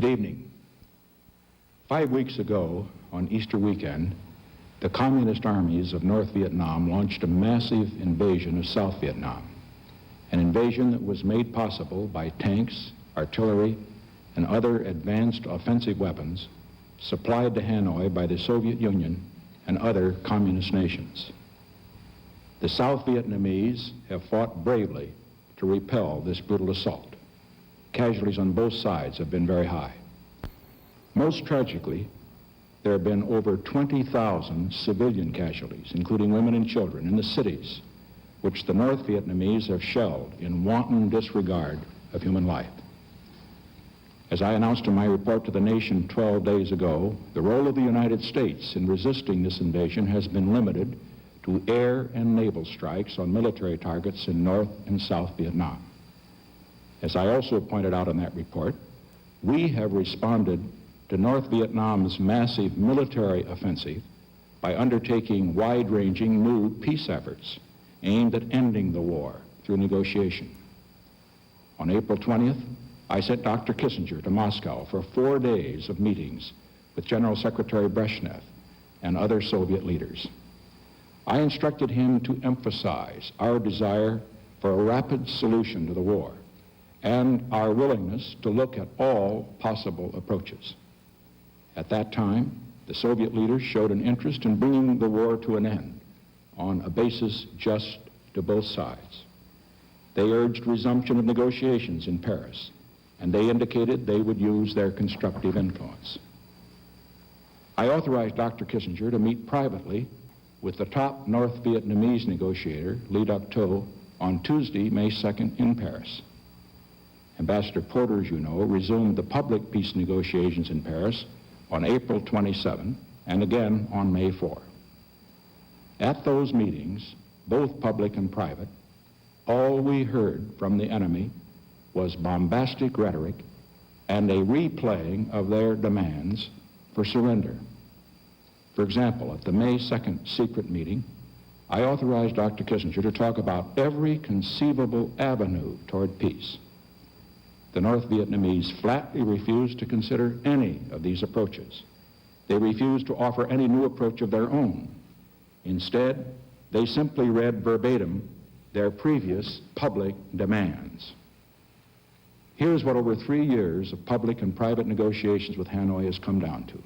Good evening. 5 weeks ago, on Easter weekend, the communist armies of North Vietnam launched a massive invasion of South Vietnam, an invasion that was made possible by tanks, artillery, and other advanced offensive weapons supplied to Hanoi by the Soviet Union and other communist nations. The South Vietnamese have fought bravely to repel this brutal assault. Casualties on both sides have been very high. Most tragically, there have been over 20,000 civilian casualties, including women and children, in the cities, which the North Vietnamese have shelled in wanton disregard of human life. As I announced in my report to the nation 12 days ago, the role of the United States in resisting this invasion has been limited to air and naval strikes on military targets in North and South Vietnam. As I also pointed out in that report, we have responded to North Vietnam's massive military offensive by undertaking wide-ranging new peace efforts aimed at ending the war through negotiation. On April 20th, I sent Dr. Kissinger to Moscow for 4 days of meetings with General Secretary Brezhnev and other Soviet leaders. I instructed him to emphasize our desire for a rapid solution to the war and our willingness to look at all possible approaches. At that time, the Soviet leaders showed an interest in bringing the war to an end on a basis just to both sides. They urged resumption of negotiations in Paris, and they indicated they would use their constructive influence. I authorized Dr. Kissinger to meet privately with the top North Vietnamese negotiator, Le Duc Tho, on Tuesday, May 2nd in Paris. Ambassador Porter, as you know, resumed the public peace negotiations in Paris on April 27 and again on May 4. At those meetings, both public and private, all we heard from the enemy was bombastic rhetoric and a replaying of their demands for surrender. For example, at the May 2nd secret meeting, I authorized Dr. Kissinger to talk about every conceivable avenue toward peace. The North Vietnamese flatly refused to consider any of these approaches. They refused to offer any new approach of their own. Instead, they simply read verbatim their previous public demands. Here's what over 3 years of public and private negotiations with Hanoi has come down to.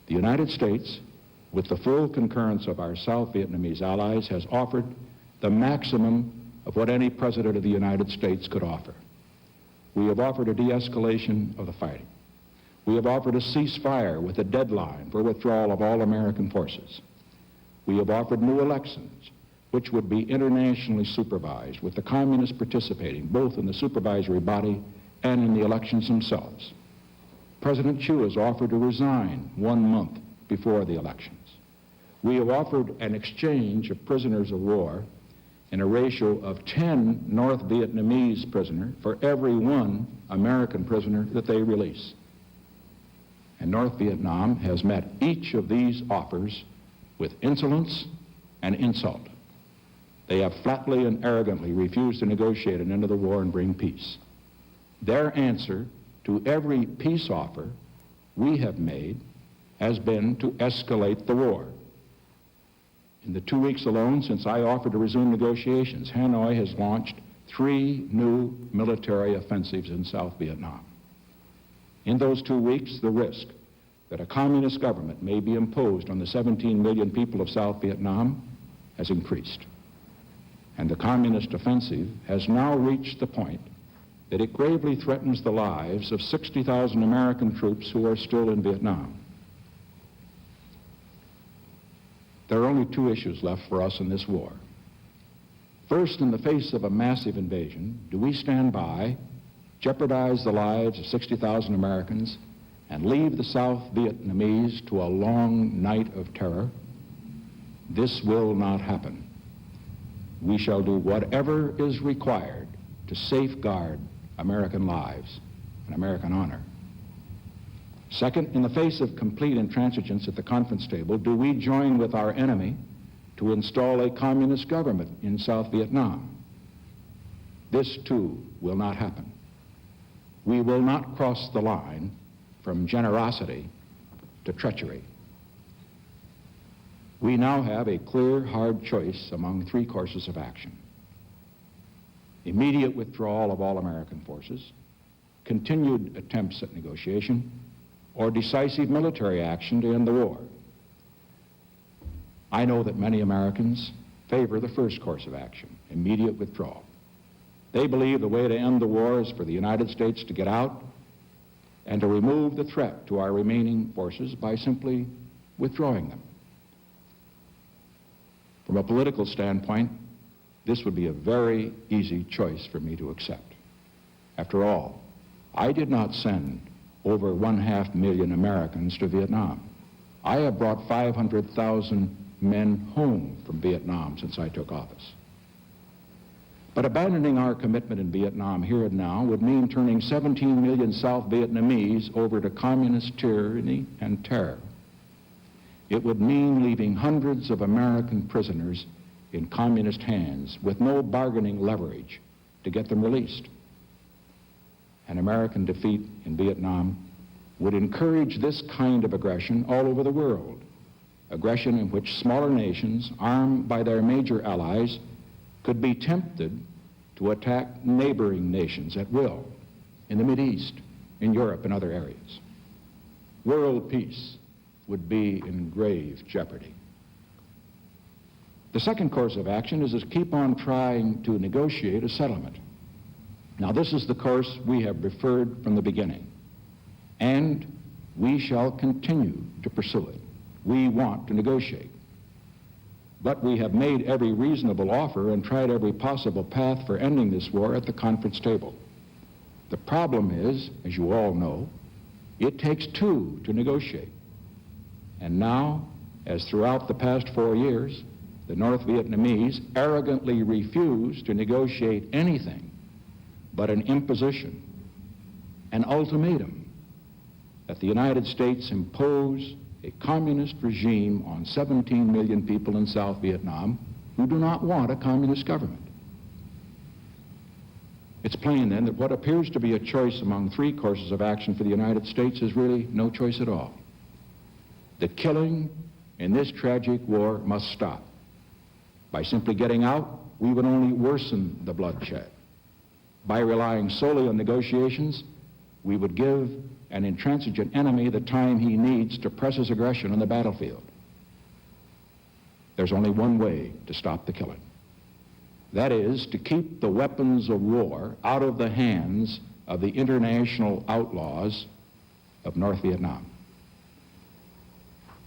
The United States, with the full concurrence of our South Vietnamese allies, has offered the maximum of what any president of the United States could offer. We have offered a de-escalation of the fighting. We have offered a ceasefire with a deadline for withdrawal of all American forces. We have offered new elections, which would be internationally supervised, with the communists participating both in the supervisory body and in the elections themselves. President Chu has offered to resign 1 month before the elections. We have offered an exchange of prisoners of war in a ratio of 10 North Vietnamese prisoners for every 1 American prisoner that they release. And North Vietnam has met each of these offers with insolence and insult. They have flatly and arrogantly refused to negotiate an end to the war and bring peace. Their answer to every peace offer we have made has been to escalate the war. In the 2 weeks alone since I offered to resume negotiations, Hanoi has launched 3 new military offensives in South Vietnam. In those 2 weeks, the risk that a communist government may be imposed on the 17 million people of South Vietnam has increased. And the communist offensive has now reached the point that it gravely threatens the lives of 60,000 American troops who are still in Vietnam. There are only 2 issues left for us in this war. First, in the face of a massive invasion, do we stand by, jeopardize the lives of 60,000 Americans, and leave the South Vietnamese to a long night of terror? This will not happen. We shall do whatever is required to safeguard American lives and American honor. Second, in the face of complete intransigence at the conference table, do we join with our enemy to install a communist government in South Vietnam? This, too, will not happen. We will not cross the line from generosity to treachery. We now have a clear, hard choice among three courses of action: immediate withdrawal of all American forces, continued attempts at negotiation, or decisive military action to end the war. I know that many Americans favor the first course of action, immediate withdrawal. They believe the way to end the war is for the United States to get out and to remove the threat to our remaining forces by simply withdrawing them. From a political standpoint, this would be a very easy choice for me to accept. After all, I did not send over 500,000 Americans to Vietnam. I have brought 500,000 men home from Vietnam since I took office. But abandoning our commitment in Vietnam here and now would mean turning 17 million South Vietnamese over to communist tyranny and terror. It would mean leaving hundreds of American prisoners in communist hands with no bargaining leverage to get them released. An American defeat in Vietnam would encourage this kind of aggression all over the world, aggression in which smaller nations, armed by their major allies, could be tempted to attack neighboring nations at will in the Mideast, in Europe, and other areas. World peace would be in grave jeopardy. The second course of action is to keep on trying to negotiate a settlement. Now, this is the course we have preferred from the beginning, and we shall continue to pursue it. We want to negotiate. But we have made every reasonable offer and tried every possible path for ending this war at the conference table. The problem is, as you all know, it takes two to negotiate. And now, as throughout the past 4 years, the North Vietnamese arrogantly refuse to negotiate anything but an imposition, an ultimatum, that the United States impose a communist regime on 17 million people in South Vietnam who do not want a communist government. It's plain then that what appears to be a choice among three courses of action for the United States is really no choice at all. The killing in this tragic war must stop. By simply getting out, we would only worsen the bloodshed. By relying solely on negotiations, we would give an intransigent enemy the time he needs to press his aggression on the battlefield. There's only one way to stop the killing. That is, to keep the weapons of war out of the hands of the international outlaws of North Vietnam.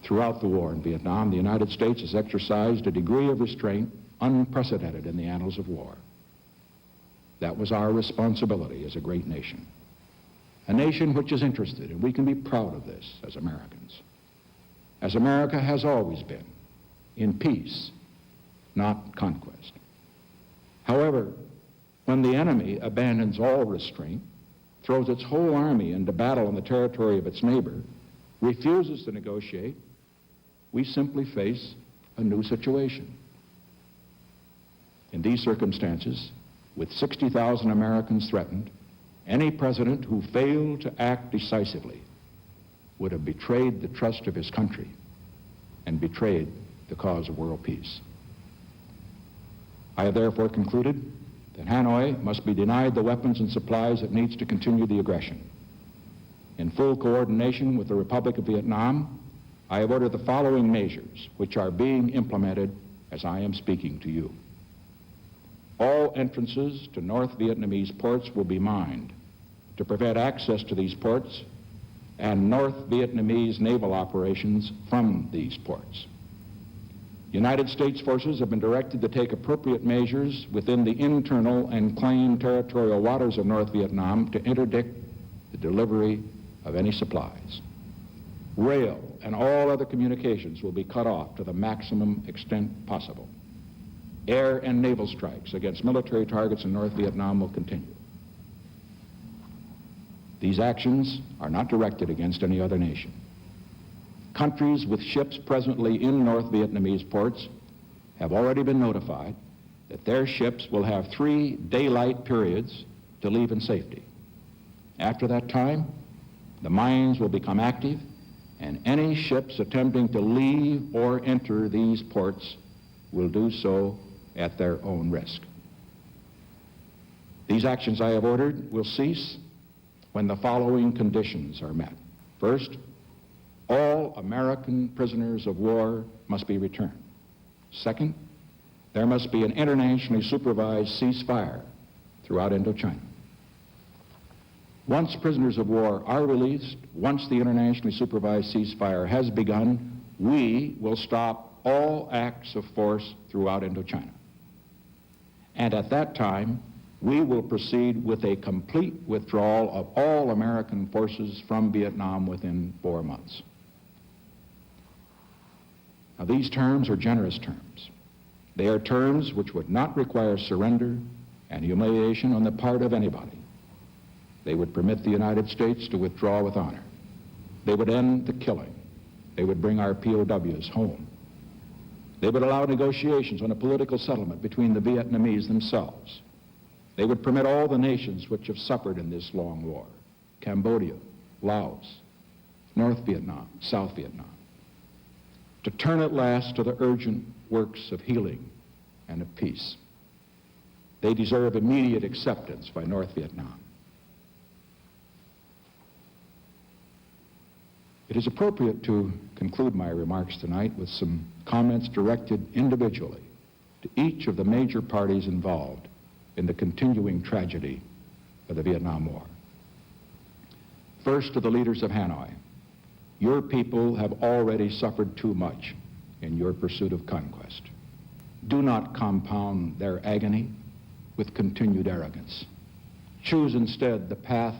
Throughout the war in Vietnam, the United States has exercised a degree of restraint unprecedented in the annals of war. That was our responsibility as a great nation. A nation which is interested, and we can be proud of this as Americans, as America has always been, in peace, not conquest. However, when the enemy abandons all restraint, throws its whole army into battle on the territory of its neighbor, refuses to negotiate, we simply face a new situation. In these circumstances, with 60,000 Americans threatened, any president who failed to act decisively would have betrayed the trust of his country and betrayed the cause of world peace. I have therefore concluded that Hanoi must be denied the weapons and supplies it needs to continue the aggression. In full coordination with the Republic of Vietnam, I have ordered the following measures, which are being implemented as I am speaking to you. All entrances to North Vietnamese ports will be mined to prevent access to these ports and North Vietnamese naval operations from these ports. United States forces have been directed to take appropriate measures within the internal and claimed territorial waters of North Vietnam to interdict the delivery of any supplies. Rail and all other communications will be cut off to the maximum extent possible. Air and naval strikes against military targets in North Vietnam will continue. These actions are not directed against any other nation. Countries with ships presently in North Vietnamese ports have already been notified that their ships will have 3 daylight periods to leave in safety. After that time, the mines will become active, and any ships attempting to leave or enter these ports will do so at their own risk. These actions I have ordered will cease when the following conditions are met. First, all American prisoners of war must be returned. Second, there must be an internationally supervised ceasefire throughout Indochina. Once prisoners of war are released, once the internationally supervised ceasefire has begun, we will stop all acts of force throughout Indochina. And at that time, we will proceed with a complete withdrawal of all American forces from Vietnam within 4 months. Now, these terms are generous terms. They are terms which would not require surrender and humiliation on the part of anybody. They would permit the United States to withdraw with honor. They would end the killing. They would bring our POWs home. They would allow negotiations on a political settlement between the Vietnamese themselves. They would permit all the nations which have suffered in this long war, Cambodia, Laos, North Vietnam, South Vietnam, to turn at last to the urgent works of healing and of peace. They deserve immediate acceptance by North Vietnam. It is appropriate to conclude my remarks tonight with some comments directed individually to each of the major parties involved in the continuing tragedy of the Vietnam War. First, to the leaders of Hanoi. Your people have already suffered too much in your pursuit of conquest. Do not compound their agony with continued arrogance. Choose instead the path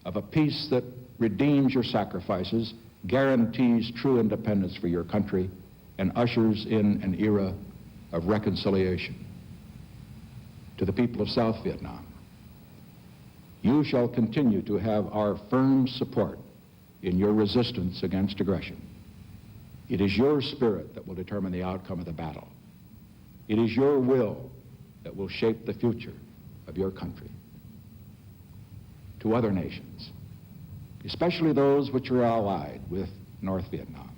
of a peace that redeems your sacrifices, guarantees true independence for your country, and ushers in an era of reconciliation. To the people of South Vietnam, you shall continue to have our firm support in your resistance against aggression. It is your spirit that will determine the outcome of the battle. It is your will that will shape the future of your country. To other nations, especially those which are allied with North Vietnam,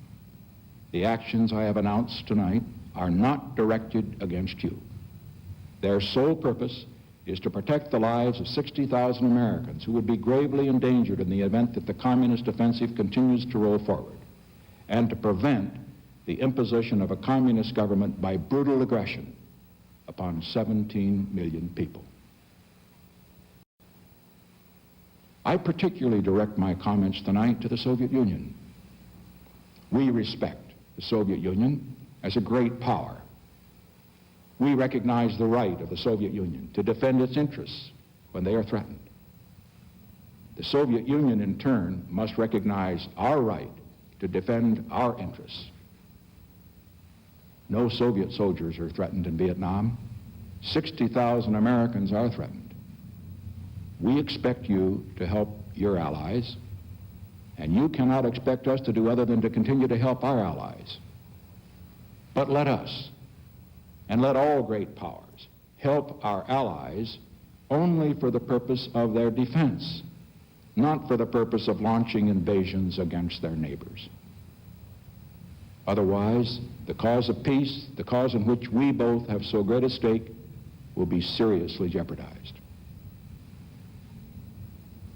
the actions I have announced tonight are not directed against you. Their sole purpose is to protect the lives of 60,000 Americans who would be gravely endangered in the event that the communist offensive continues to roll forward, and to prevent the imposition of a communist government by brutal aggression upon 17 million people. I particularly direct my comments tonight to the Soviet Union. We respect the Soviet Union as a great power. We recognize the right of the Soviet Union to defend its interests when they are threatened. The Soviet Union, in turn, must recognize our right to defend our interests. No Soviet soldiers are threatened in Vietnam. 60,000 Americans are threatened. We expect you to help your allies, and you cannot expect us to do other than to continue to help our allies. But let us, and let all great powers, help our allies only for the purpose of their defense, not for the purpose of launching invasions against their neighbors. Otherwise, the cause of peace, the cause in which we both have so great a stake, will be seriously jeopardized.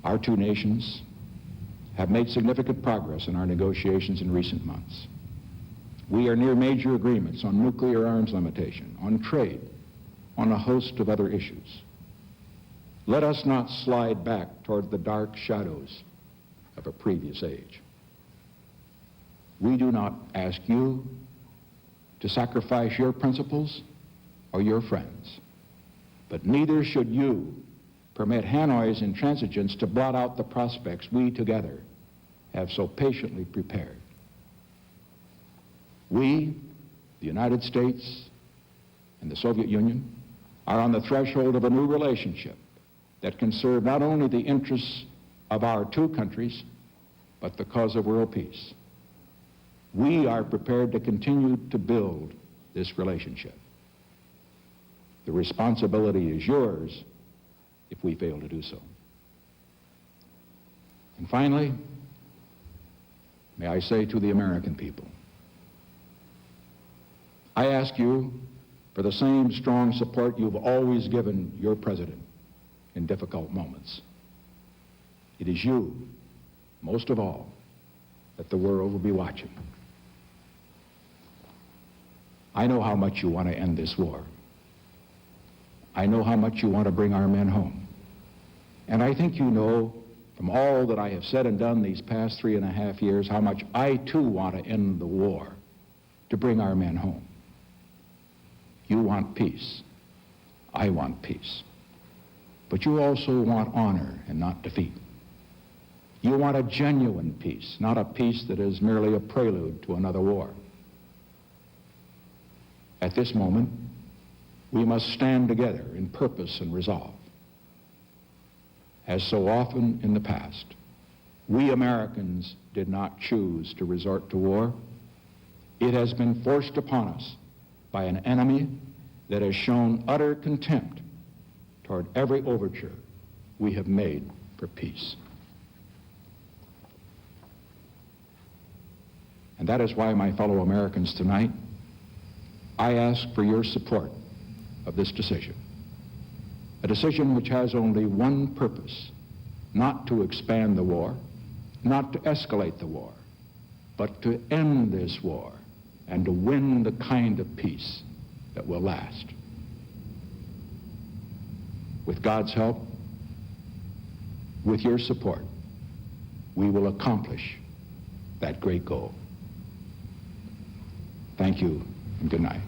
Our two nations have made significant progress in our negotiations in recent months. We are near major agreements on nuclear arms limitation, on trade, on a host of other issues. Let us not slide back toward the dark shadows of a previous age. We do not ask you to sacrifice your principles or your friends, but neither should you permit Hanoi's intransigence to blot out the prospects we together have so patiently prepared. We, the United States and the Soviet Union, are on the threshold of a new relationship that can serve not only the interests of our two countries, but the cause of world peace. We are prepared to continue to build this relationship. The responsibility is yours if we fail to do so. And finally, may I say to the American people, I ask you for the same strong support you've always given your president in difficult moments. It is you, most of all, that the world will be watching. I know how much you want to end this war. I know how much you want to bring our men home. And I think you know from all that I have said and done these past 3.5 years how much I too want to end the war to bring our men home. You want peace. I want peace. But you also want honor and not defeat. You want a genuine peace, not a peace that is merely a prelude to another war. At this moment, we must stand together in purpose and resolve. As so often in the past, we Americans did not choose to resort to war. It has been forced upon us by an enemy that has shown utter contempt toward every overture we have made for peace. And that is why, my fellow Americans, tonight, I ask for your support of this decision. A decision which has only one purpose: not to expand the war, not to escalate the war, but to end this war and to win the kind of peace that will last. With God's help, with your support, we will accomplish that great goal. Thank you, and good night.